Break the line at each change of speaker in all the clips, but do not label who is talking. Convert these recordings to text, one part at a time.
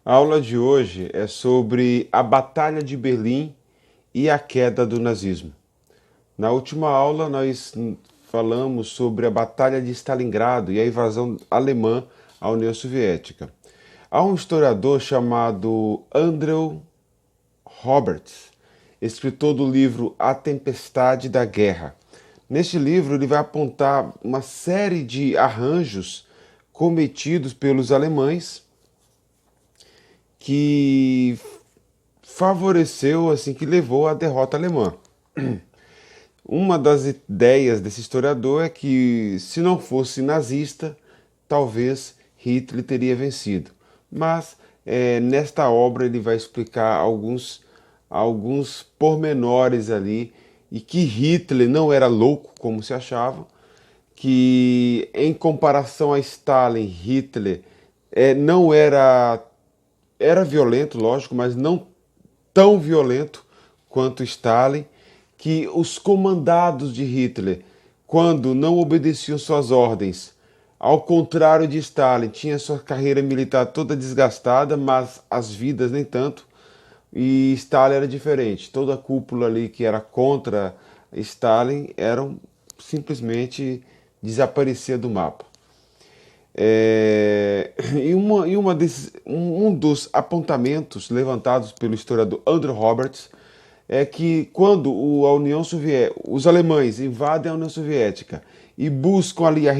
A aula de hoje é sobre a Batalha de Berlim e a queda do nazismo. Na última aula, nós falamos sobre a Batalha de Stalingrado e a invasão alemã à União Soviética. Há um historiador chamado Andrew Roberts, escritor do livro A Tempestade da Guerra. Neste livro, ele vai apontar uma série de arranjos cometidos pelos alemães que favoreceu, que levou à derrota alemã. Uma das ideias desse historiador é que, se não fosse nazista, talvez Hitler teria vencido. Mas nesta obra ele vai explicar alguns pormenores ali, e que Hitler não era louco como se achava, que em comparação a Stalin, Hitler não era violento, lógico, mas não tão violento quanto Stalin, que os comandados de Hitler, quando não obedeciam suas ordens, ao contrário de Stalin, tinha sua carreira militar toda desgastada, mas as vidas nem tanto, e Stalin era diferente. Toda a cúpula ali que era contra Stalin simplesmente desaparecia do mapa. Um dos apontamentos levantados pelo historiador Andrew Roberts é que quando os alemães invadem a União Soviética e buscam ali a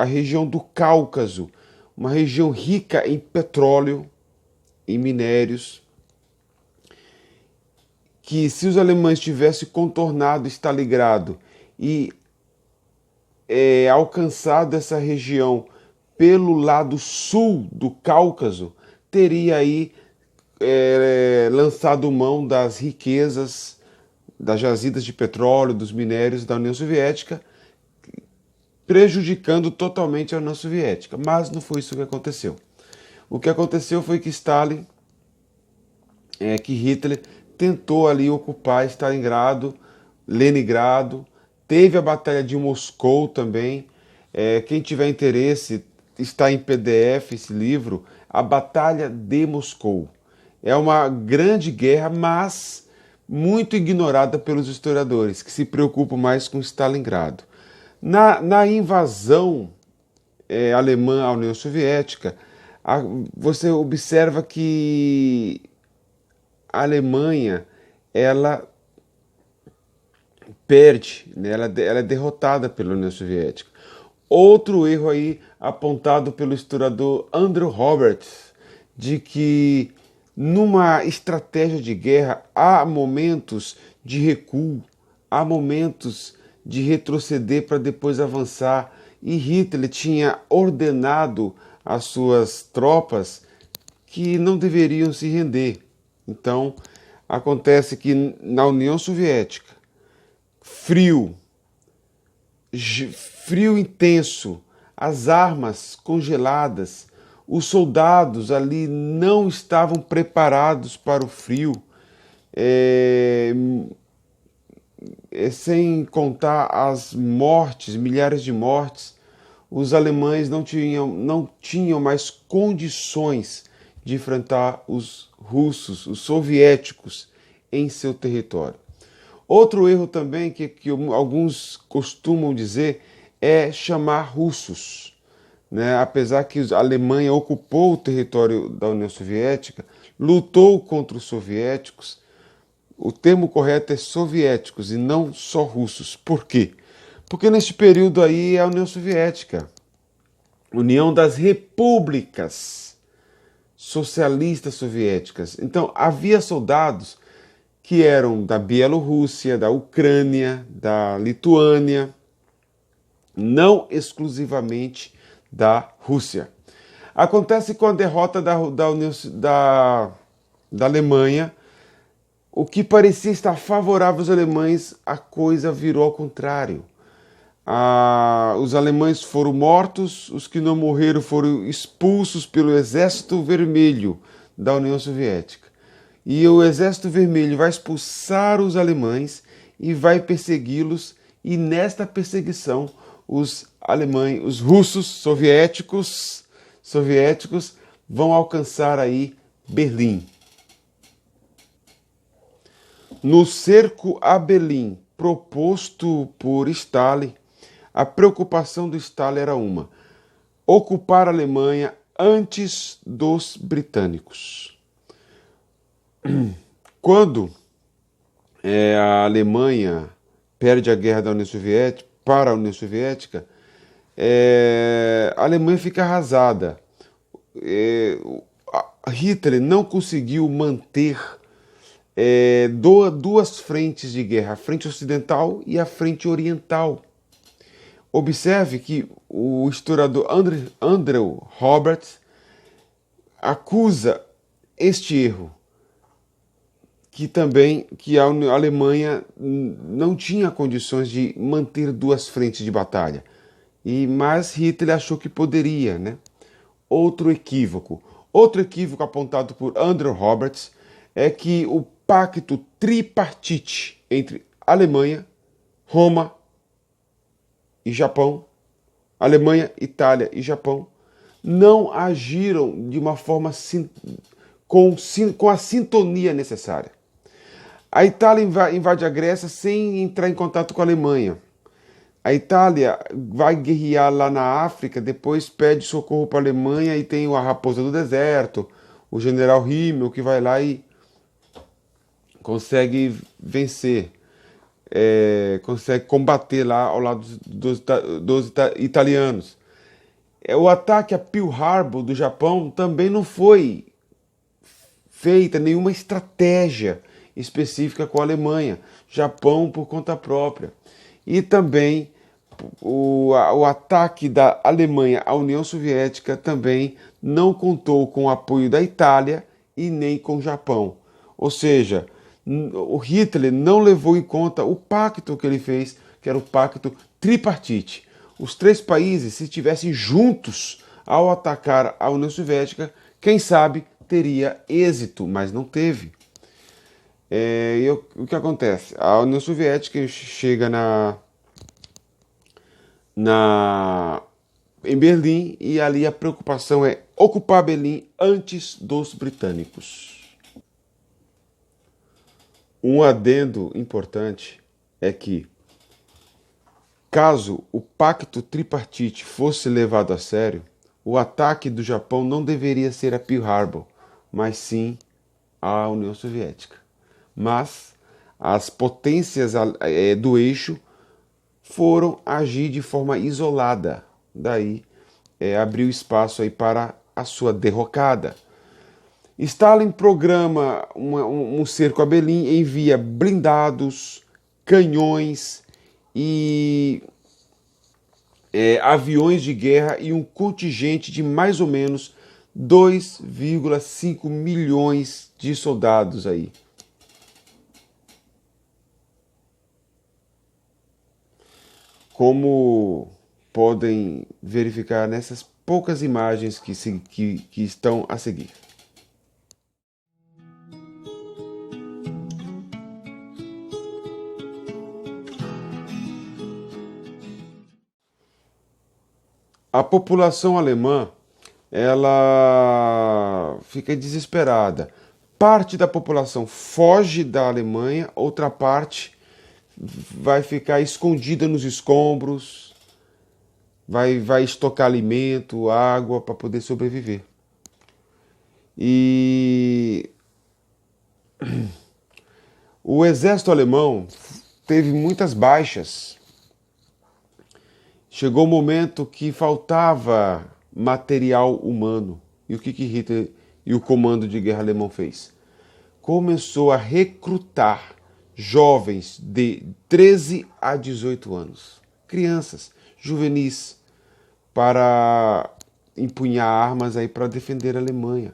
região do Cáucaso, uma região rica em petróleo, em minérios, que se os alemães tivessem contornado Stalingrado e alcançado essa região pelo lado sul do Cáucaso, teria aí lançado mão das riquezas, das jazidas de petróleo, dos minérios da União Soviética, prejudicando totalmente a União Soviética. Mas não foi isso que aconteceu. O que aconteceu foi que Hitler tentou ali ocupar Stalingrado, Leningrado, teve a Batalha de Moscou também. Quem tiver interesse, está em PDF esse livro, A Batalha de Moscou. É uma grande guerra, mas muito ignorada pelos historiadores, que se preocupam mais com Stalingrado. Na invasão alemã à União Soviética, você observa que a Alemanha ela perde, né? Ela é derrotada pela União Soviética. Outro erro aí apontado pelo historiador Andrew Roberts, de que numa estratégia de guerra há momentos de recuo, há momentos de retroceder para depois avançar, e Hitler tinha ordenado às suas tropas que não deveriam se render. Então, acontece que na União Soviética, frio intenso, as armas congeladas, os soldados ali não estavam preparados para o frio, sem contar as mortes, milhares de mortes. Os alemães não tinham mais condições de enfrentar os russos, os soviéticos, em seu território. Outro erro também que alguns costumam dizer é chamar russos, né? Apesar que a Alemanha ocupou o território da União Soviética, lutou contra os soviéticos, o termo correto é soviéticos e não só russos. Por quê? Porque neste período aí é a União Soviética, União das Repúblicas Socialistas Soviéticas. Então havia soldados que eram da Bielorrússia, da Ucrânia, da Lituânia, não exclusivamente da Rússia. Acontece com a derrota da Alemanha, o que parecia estar favorável aos alemães, a coisa virou ao contrário. Os alemães foram mortos, os que não morreram foram expulsos pelo Exército Vermelho da União Soviética. E o Exército Vermelho vai expulsar os alemães e vai persegui-los, e nesta perseguição os russos soviéticos vão alcançar aí Berlim. No cerco a Berlim, proposto por Stalin, a preocupação do Stalin era ocupar a Alemanha antes dos britânicos. Quando a Alemanha perde a guerra da União Soviética para a União Soviética, a Alemanha fica arrasada. Hitler não conseguiu manter duas frentes de guerra, a frente ocidental e a frente oriental. Observe que o historiador Andrew Roberts acusa este erro, que a Alemanha não tinha condições de manter duas frentes de batalha, mas Hitler achou que poderia, né? Outro equívoco apontado por Andrew Roberts é que o pacto tripartite entre Alemanha, Roma e Japão, Alemanha, Itália e Japão, não agiram de uma forma com a sintonia necessária. A Itália invade a Grécia sem entrar em contato com a Alemanha. A Itália vai guerrear lá na África, depois pede socorro para a Alemanha e tem a Raposa do Deserto, o general Himmel, que vai lá e consegue vencer, consegue combater lá ao lado dos italianos. O ataque a Pearl Harbor do Japão também não foi feita nenhuma estratégia específica com a Alemanha, Japão por conta própria. E também o ataque da Alemanha à União Soviética também não contou com o apoio da Itália e nem com o Japão. Ou seja, o Hitler não levou em conta o pacto que ele fez, que era o pacto tripartite. Os três países, se estivessem juntos ao atacar a União Soviética, quem sabe teria êxito, mas não teve. O que acontece? A União Soviética chega em Berlim e ali a preocupação é ocupar Berlim antes dos britânicos. Um adendo importante é que, caso o pacto tripartite fosse levado a sério, o ataque do Japão não deveria ser a Pearl Harbor, mas sim à União Soviética. Mas as potências do eixo foram agir de forma isolada. Daí abriu espaço aí para a sua derrocada. Stalin programa um cerco a Berlim, envia blindados, canhões e aviões de guerra e um contingente de mais ou menos 2,5 milhões de soldados aí. Como podem verificar nessas poucas imagens que estão a seguir. A população alemã, ela fica desesperada. Parte da população foge da Alemanha, outra parte vai ficar escondida nos escombros, vai estocar alimento, água para poder sobreviver. E o exército alemão teve muitas baixas. Chegou o momento que faltava material humano. E o que Hitler e o comando de guerra alemão fez? Começou a recrutar jovens de 13 a 18 anos, crianças, juvenis, para empunhar armas aí para defender a Alemanha.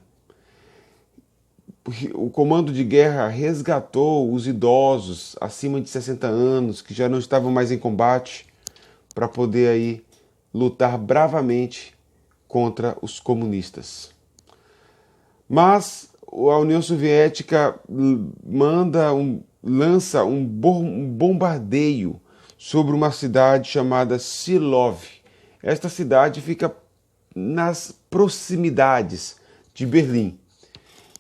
O comando de guerra resgatou os idosos acima de 60 anos, que já não estavam mais em combate, para poder aí lutar bravamente contra os comunistas. Mas a União Soviética lança um bombardeio sobre uma cidade chamada Silov. Esta cidade fica nas proximidades de Berlim.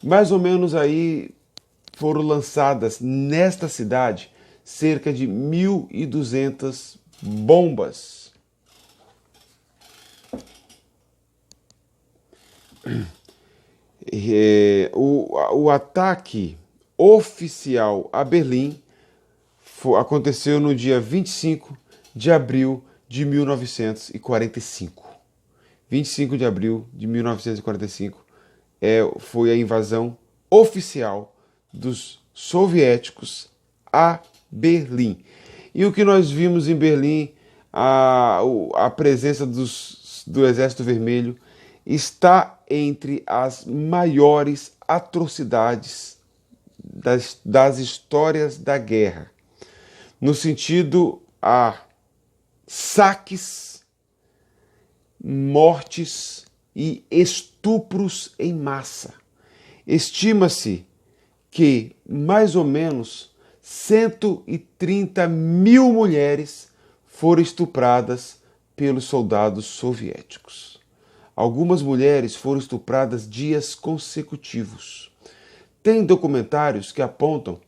Mais ou menos aí foram lançadas nesta cidade cerca de 1.200 bombas. O ataque oficial a Berlim aconteceu no dia 25 de abril de 1945. 25 de abril de 1945 foi a invasão oficial dos soviéticos a Berlim. E o que nós vimos em Berlim, a presença do Exército Vermelho está entre as maiores atrocidades das histórias da guerra, no sentido a saques, mortes e estupros em massa. Estima-se que mais ou menos 130 mil mulheres foram estupradas pelos soldados soviéticos. Algumas mulheres foram estupradas dias consecutivos. Tem documentários que apontam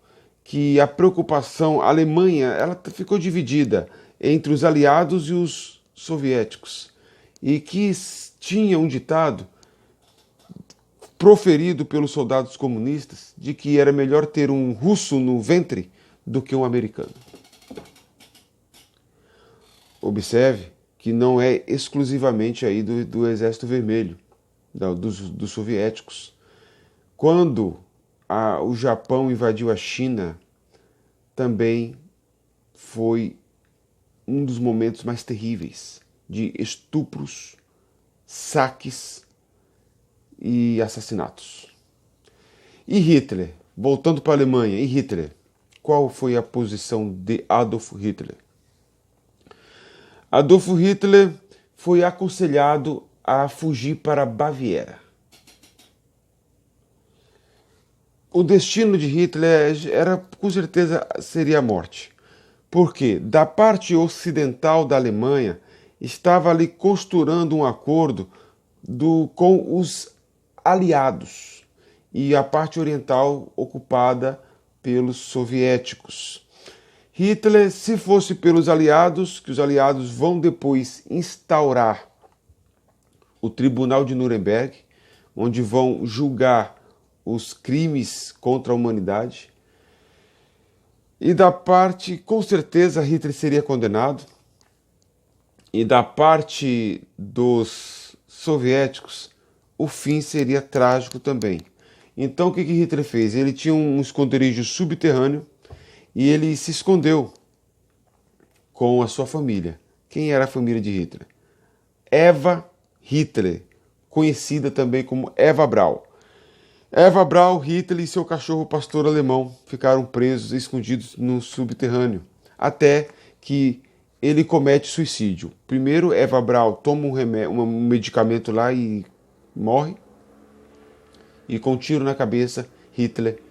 que a preocupação a Alemanha ela ficou dividida entre os aliados e os soviéticos, e que tinha um ditado proferido pelos soldados comunistas de que era melhor ter um russo no ventre do que um americano. Observe que não é exclusivamente aí do Exército Vermelho, dos soviéticos. Quando o Japão invadiu a China, também foi um dos momentos mais terríveis de estupros, saques e assassinatos. E Hitler? Voltando para a Alemanha, e Hitler? Qual foi a posição de Adolf Hitler? Adolf Hitler foi aconselhado a fugir para a Baviera. O destino de Hitler era, com certeza, seria a morte. Porque da parte ocidental da Alemanha estava ali costurando um acordo com os aliados e a parte oriental ocupada pelos soviéticos. Hitler, se fosse pelos aliados, que os aliados vão depois instaurar o Tribunal de Nuremberg, onde vão julgar os crimes contra a humanidade. E da parte, com certeza, Hitler seria condenado. E da parte dos soviéticos, o fim seria trágico também. Então, o que Hitler fez? Ele tinha um esconderijo subterrâneo e ele se escondeu com a sua família. Quem era a família de Hitler? Eva Hitler, conhecida também como Eva Braun. Eva Braun, Hitler e seu cachorro pastor alemão ficaram presos e escondidos no subterrâneo, até que ele comete suicídio. Primeiro, Eva Braun toma um medicamento lá e morre. E com um tiro na cabeça, Hitler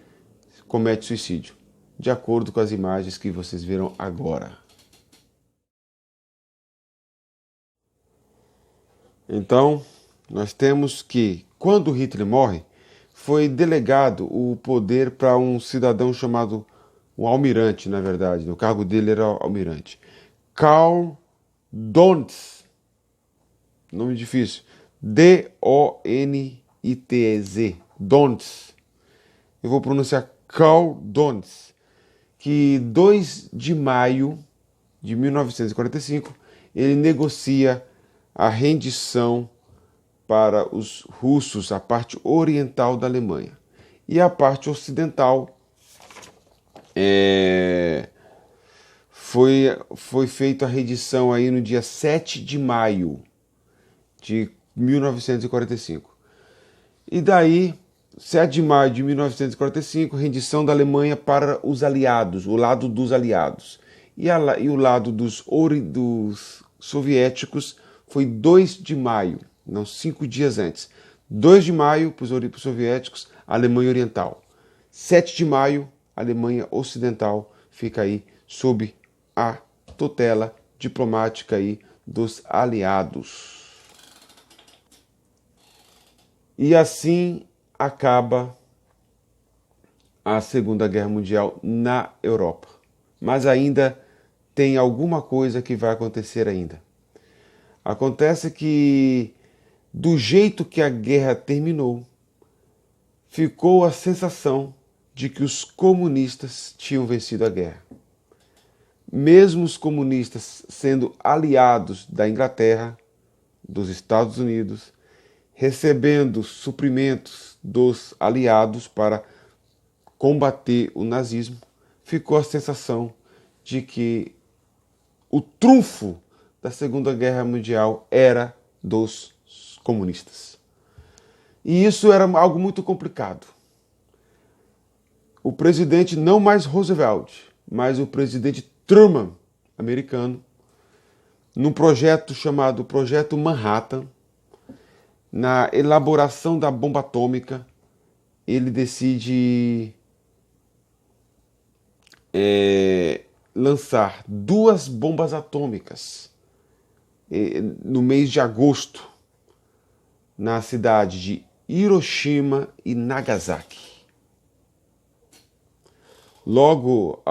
comete suicídio, de acordo com as imagens que vocês viram agora. Então, nós temos que, quando Hitler morre, foi delegado o poder para um cidadão chamado um almirante, na verdade. O cargo dele era almirante. Karl Donitz. Nome difícil. D-O-N-I-T-Z. Donitz. Eu vou pronunciar Karl Donitz. Que 2 de maio de 1945 ele negocia a rendição para os russos, a parte oriental da Alemanha. E a parte ocidental foi feita a rendição aí no dia 7 de maio de 1945. E daí, 7 de maio de 1945, rendição da Alemanha para os aliados, o lado dos aliados. E o lado dos soviéticos foi 2 de maio. Não, 5 dias antes. 2 de maio para os soviéticos, Alemanha Oriental. 7 de maio, Alemanha Ocidental fica aí sob a tutela diplomática aí dos aliados. E assim acaba a Segunda Guerra Mundial na Europa. Mas ainda tem alguma coisa que vai acontecer ainda. Acontece que, do jeito que a guerra terminou, ficou a sensação de que os comunistas tinham vencido a guerra. Mesmo os comunistas sendo aliados da Inglaterra, dos Estados Unidos, recebendo suprimentos dos aliados para combater o nazismo, ficou a sensação de que o trunfo da Segunda Guerra Mundial era dos comunistas. E isso era algo muito complicado. O presidente, não mais Roosevelt, mas o presidente Truman, americano, num projeto chamado Projeto Manhattan, na elaboração da bomba atômica, ele decide lançar 2 bombas atômicas no mês de agosto, na cidade de Hiroshima e Nagasaki. Logo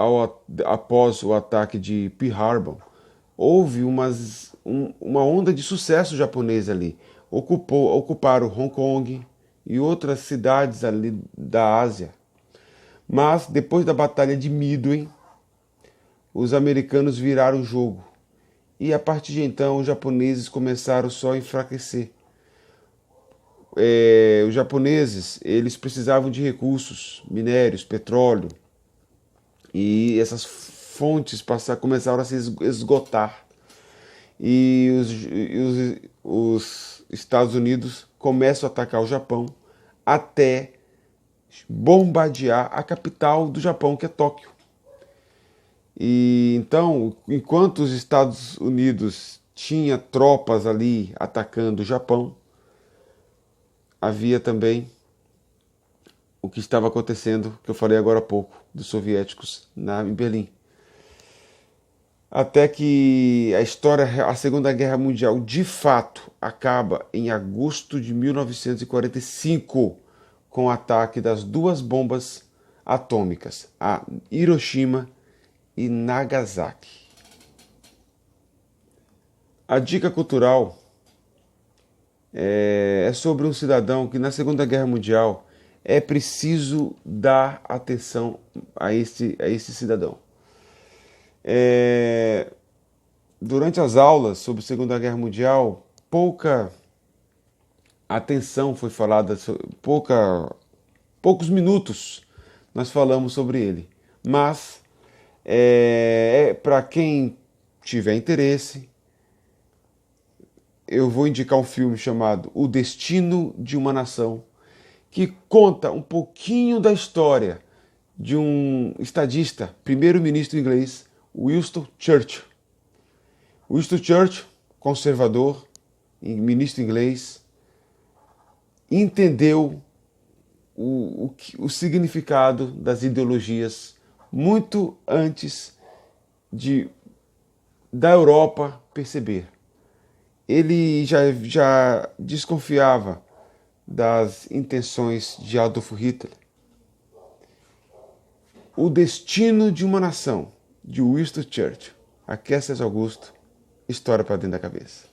após o ataque de Pearl Harbor, houve uma onda de sucesso japonês ali. Ocuparam Hong Kong e outras cidades ali da Ásia. Mas depois da Batalha de Midway, os americanos viraram o jogo. E a partir de então, os japoneses começaram só a enfraquecer. Os japoneses, eles precisavam de recursos, minérios, petróleo. E essas fontes começaram a se esgotar. E os Estados Unidos começam a atacar o Japão até bombardear a capital do Japão, que é Tóquio. E então, enquanto os Estados Unidos tinha tropas ali atacando o Japão, havia também o que estava acontecendo, que eu falei agora há pouco, dos soviéticos em Berlim. Até que a Segunda Guerra Mundial, de fato, acaba em agosto de 1945, com o ataque das 2 bombas atômicas, a Hiroshima e Nagasaki. A dica cultural é sobre um cidadão que na Segunda Guerra Mundial é preciso dar atenção a esse cidadão. Durante as aulas sobre a Segunda Guerra Mundial, pouca atenção foi falada, poucos minutos nós falamos sobre ele. Mas, para quem tiver interesse, eu vou indicar um filme chamado O Destino de uma Nação, que conta um pouquinho da história de um estadista, primeiro-ministro inglês, Winston Churchill. Winston Churchill, conservador, ministro inglês, entendeu o significado das ideologias muito antes da Europa perceber. Ele já desconfiava das intenções de Adolf Hitler. O Destino de uma Nação, de Winston Churchill. Aqui é César Augusto, história para dentro da cabeça.